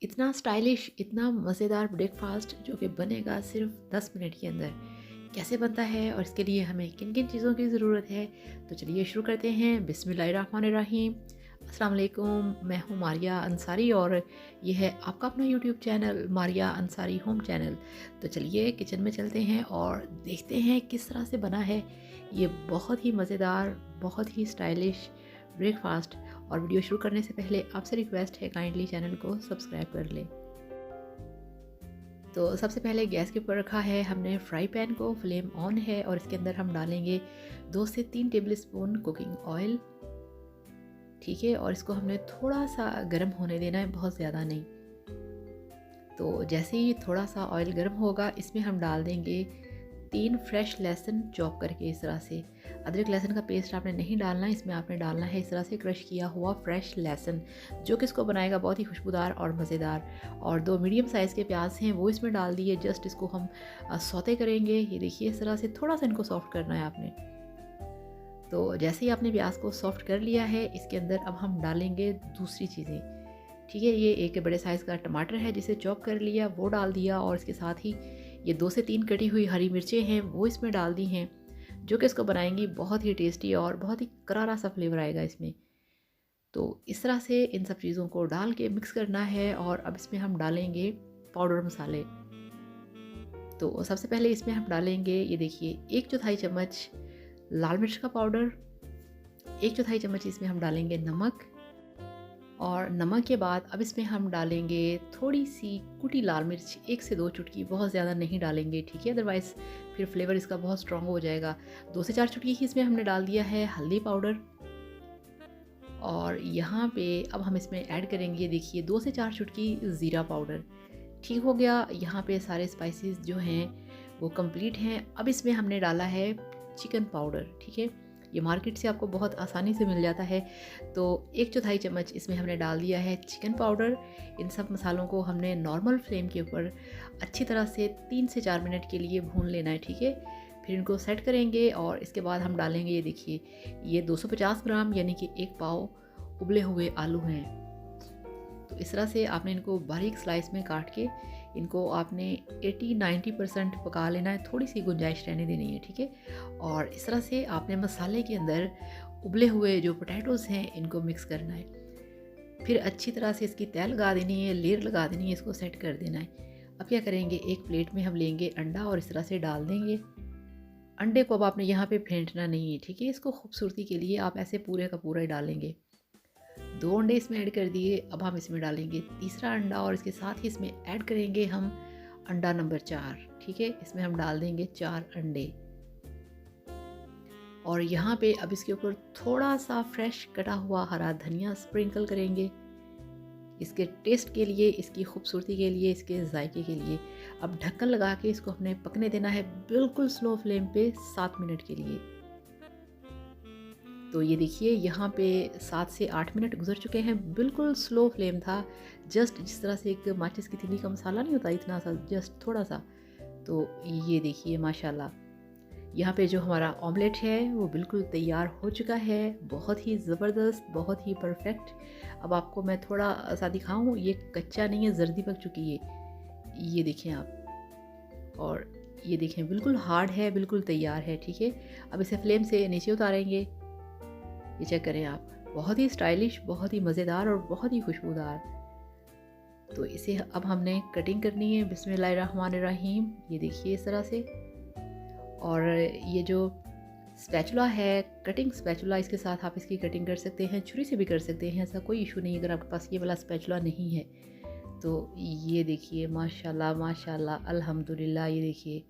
इतना स्टाइलिश, इतना मज़ेदार ब्रेकफ़ास्ट जो कि बनेगा सिर्फ़ 10 मिनट के अंदर। कैसे बनता है और इसके लिए हमें किन-किन चीज़ों की ज़रूरत है? तो चलिए शुरू करते हैं। बिस्मिल्लाहिर्रहमानिर्रहीम। अस्सलाम वालेकुम, मैं हूँ मारिया अंसारी और ये है आपका अपना YouTube channel Maria Ansari home channel. तो चलिए किचन में चलते हैं और देखते हैं किस तरह से बना है ये बहुत ही मज़ेदार, बहुत ही स्टाइलिश ब्रेकफ़ास्ट। और वीडियो शुरू करने से पहले आपसे रिक्वेस्ट है काइंडली चैनल को सब्सक्राइब कर लें। तो सबसे पहले गैस के ऊपर रखा है हमने फ्राई पैन को, फ्लेम ऑन है और इसके अंदर हम डालेंगे 2 से 3 टेबलस्पून कुकिंग ऑयल। ठीक है, और इसको हमने थोड़ा सा गर्म होने देना है, बहुत ज़्यादा नहीं। तो जैसे ही थोड़ा सा ऑयल गर्म होगा इसमें हम डाल देंगे 3 फ्रेश लहसुन चॉप करके इस तरह से। अदरक लहसुन का पेस्ट आपने नहीं डालना, इसमें आपने डालना है इस तरह से क्रश किया हुआ फ्रेश लहसुन, जो कि इसको बनाएगा बहुत ही खुशबूदार और मज़ेदार। और 2 मीडियम साइज़ के प्याज हैं वो इसमें डाल दिए। जस्ट इसको हम सौते करेंगे। ये देखिए इस तरह से थोड़ा सा इनको सॉफ्ट करना है आपने। तो जैसे ही आपने प्याज को सॉफ्ट कर लिया है इसके अंदर अब हम डालेंगे दूसरी चीज़ें। ठीक है, ये एक बड़े साइज़ का टमाटर है जिसे चॉप कर लिया, वो डाल दिया। और इसके साथ ही ये 2 से 3 कटी हुई हरी मिर्चें हैं वो इसमें डाल दी हैं, जो कि इसको बनाएंगी बहुत ही टेस्टी और बहुत ही करारा सा फ्लेवर आएगा इसमें। तो इस तरह से इन सब चीज़ों को डाल के मिक्स करना है। और अब इसमें हम डालेंगे पाउडर मसाले। तो सबसे पहले इसमें हम डालेंगे, ये देखिए, 1/4 चम्मच लाल मिर्च का पाउडर, 1/4 चम्मच इसमें हम डालेंगे नमक। और नमक के बाद अब इसमें हम डालेंगे थोड़ी सी कुटी लाल मिर्च, 1 से 2 चुटकी, बहुत ज़्यादा नहीं डालेंगे, ठीक है, अदरवाइज़ फिर फ्लेवर इसका बहुत स्ट्रॉन्ग हो जाएगा। 2 से 4 चुटकी ही इसमें हमने डाल दिया है हल्दी पाउडर। और यहाँ पे अब हम इसमें ऐड करेंगे, देखिए, 2 से 4 चुटकी ज़ीरा पाउडर। ठीक हो गया। यहाँ पे सारे स्पाइसेस जो हैं वो कंप्लीट हैं। अब इसमें हमने डाला है चिकन पाउडर। ठीक है, ये मार्केट से आपको बहुत आसानी से मिल जाता है। तो 1/4 चम्मच इसमें हमने डाल दिया है चिकन पाउडर। इन सब मसालों को हमने नॉर्मल फ्लेम के ऊपर अच्छी तरह से 3 से 4 मिनट के लिए भून लेना है। ठीक है, फिर इनको सेट करेंगे और इसके बाद हम डालेंगे, ये देखिए, ये 250 ग्राम यानी कि 1 पाव उबले हुए आलू हैं। तो इस तरह से आपने इनको बारीक स्लाइस में काट के इनको आपने 80-90% पका लेना है, थोड़ी सी गुंजाइश रहने देनी है। ठीक है, और इस तरह से आपने मसाले के अंदर उबले हुए जो पोटैटोज़ हैं इनको मिक्स करना है। फिर अच्छी तरह से इसकी तह लगा देनी है, लेयर लगा देनी है, इसको सेट कर देना है। अब क्या करेंगे, एक प्लेट में हम लेंगे अंडा और इस तरह से डाल देंगे। अंडे को अब आपने यहाँ पे फेंटना नहीं है। ठीक है, इसको खूबसूरती के लिए आप ऐसे पूरे का पूरा ही डालेंगे। 2 अंडे इसमें ऐड कर दिए। अब हम इसमें डालेंगे तीसरा अंडा और इसके साथ ही इसमें ऐड करेंगे हम अंडा नंबर 4। ठीक है, इसमें हम डाल देंगे 4 अंडे। और यहाँ पे अब इसके ऊपर थोड़ा सा फ्रेश कटा हुआ हरा धनिया स्प्रिंकल करेंगे, इसके टेस्ट के लिए, इसकी खूबसूरती के लिए, इसके जायके के लिए। अब ढक्कन लगा के इसको हमने पकने देना है बिल्कुल स्लो फ्लेम पे 7 मिनट के लिए। तो ये देखिए यहाँ पे 7 से 8 मिनट गुजर चुके हैं, बिल्कुल स्लो फ्लेम था। जस्ट जिस तरह से एक माचिस की तीली का मसाला नहीं होता, इतना सा, जस्ट थोड़ा सा। तो ये देखिए माशाल्लाह, यहाँ पे जो हमारा ऑमलेट है वो बिल्कुल तैयार हो चुका है, बहुत ही ज़बरदस्त, बहुत ही परफेक्ट। अब आपको मैं थोड़ा सा दिखाऊँ, ये कच्चा नहीं है, जर्दी पक चुकी है, ये देखें आप। और ये देखें बिल्कुल हार्ड है, बिल्कुल तैयार है। ठीक है, अब इसे फ्लेम से नीचे उतारेंगे। ये चेक करें आप, बहुत ही स्टाइलिश, बहुत ही मज़ेदार और बहुत ही खुशबूदार। तो इसे अब हमने कटिंग करनी है, बिस्मिल्लाहिर्रहमानिर्रहीम। ये देखिए इस तरह से। और ये जो स्पैचुला है, कटिंग स्पैचुला, इसके साथ आप इसकी कटिंग कर सकते हैं, छुरी से भी कर सकते हैं, ऐसा कोई इशू नहीं अगर आपके पास ये वाला स्पैचुला नहीं है। तो ये देखिए माशाल्लाह माशाल्लाह अल्हम्दुलिल्लाह, ये देखिए।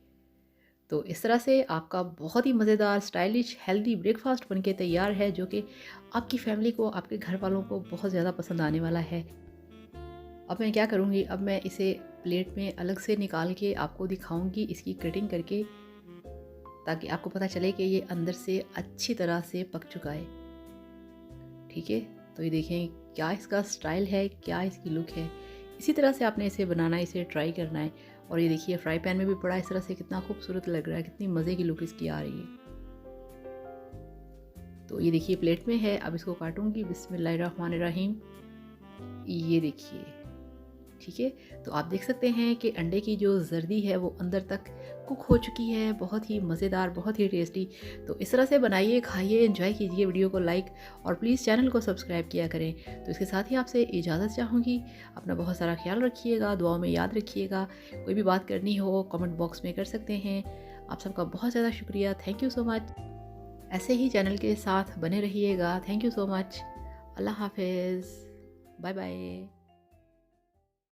तो इस तरह से आपका बहुत ही मज़ेदार, स्टाइलिश, हेल्दी ब्रेकफास्ट बनके तैयार है, जो कि आपकी फैमिली को, आपके घर वालों को बहुत ज़्यादा पसंद आने वाला है। अब मैं क्या करूँगी, अब मैं इसे प्लेट में अलग से निकाल के आपको दिखाऊँगी इसकी कटिंग करके, ताकि आपको पता चले कि ये अंदर से अच्छी तरह से पक चुका है। ठीक है, तो ये देखें क्या इसका स्टाइल है, क्या इसकी लुक है। इसी तरह से आपने इसे बनाना है, इसे ट्राई करना है। और ये देखिए फ्राई पैन में भी पड़ा इस तरह से, कितना खूबसूरत लग रहा है, कितनी मज़े की लुक इसकी आ रही है। तो ये देखिए प्लेट में है, अब इसको काटूंगी, बिस्मिल्लाहिर्रहमानिर्रहीम। ये देखिए, ठीक है, तो आप देख सकते हैं कि अंडे की जो जर्दी है वो अंदर तक कुक हो चुकी है, बहुत ही मज़ेदार, बहुत ही टेस्टी। तो इस तरह से बनाइए, खाइए, एंजॉय कीजिए, वीडियो को लाइक और प्लीज़ चैनल को सब्सक्राइब किया करें। तो इसके साथ ही आपसे इजाज़त चाहूँगी। अपना बहुत सारा ख्याल रखिएगा, दुआओं में याद रखिएगा। कोई भी बात करनी हो कमेंट बॉक्स में कर सकते हैं। आप सबका बहुत ज़्यादा शुक्रिया, थैंक यू सो मच। ऐसे ही चैनल के साथ बने रहिएगा। Thank you so much. अल्लाह हाफिज़, बाय बाय।